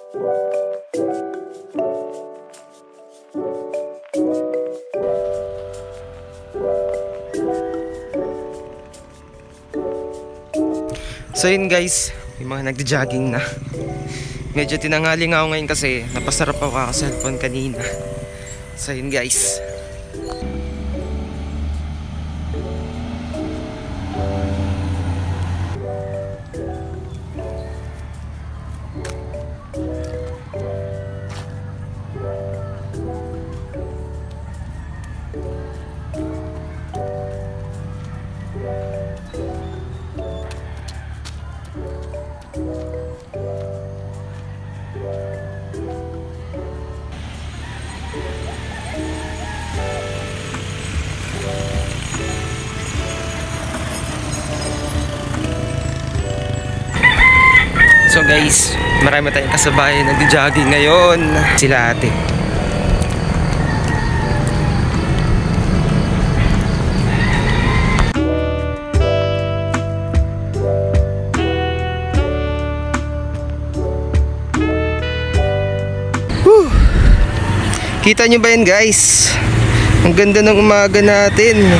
So yun guys, may mga nagja-jogging na. Medyo tinanghali nga ako ngayon kasi napasarap ako kaka-cellphone kanina. So yun guys. So guys, marami tayong kasabayan nagja-jogging ngayon. Sila ate. Whew. Kita nyo ba yan guys? Ang ganda ng umaga natin.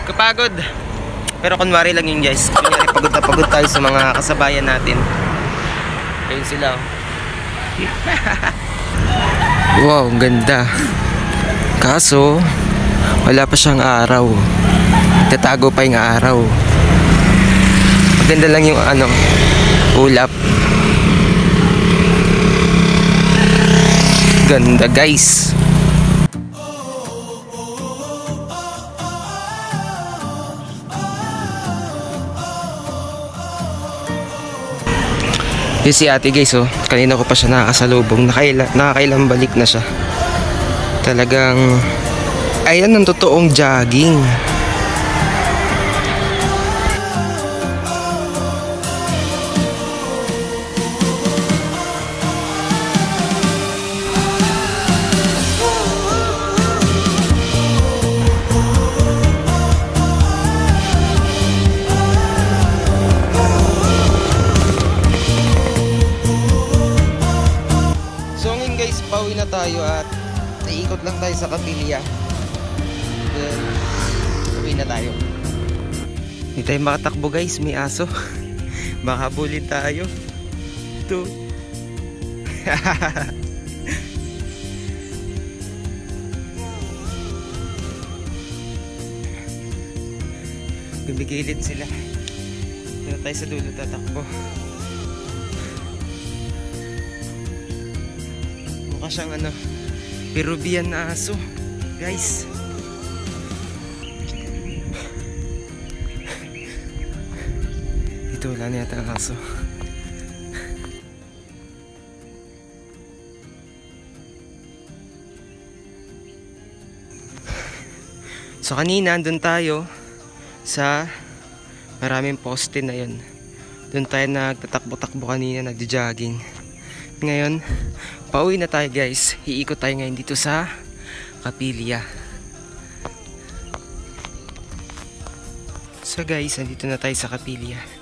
Kapagod. Pero kunwari lang yun guys. Kunyari pagod na pagod tayo sa mga kasabayan natin. Ayun sila. Wow, ang ganda. Kaso wala pa siyang araw. Tatago pa yung araw. Maganda lang yung ulap. Ganda guys. Yung si ate guys, oh, kanina ko pa siya nakakasalubong. Nakakailang balik na siya. Talagang ayan ang totoong jogging. Pauwi na tayo at naiikot lang tayo sa Kapilya. Then uwi na tayo. Hindi tayo makatakbo guys, may aso. Baka bulin tayo. Ito. Bibigilid sila. Dito tayo sa dulo tatakbo. Mukha siyang Peruvian na aso guys. Dito wala na yata ang aso. So kanina andun tayo sa maraming poste na yun. Doon tayo nagtatakbo-takbo kanina, nagja-jogging. Ngayon pauwi na tayo guys. Iikot tayo ngayon dito sa Kapilya. So guys, andito na tayo sa Kapilya.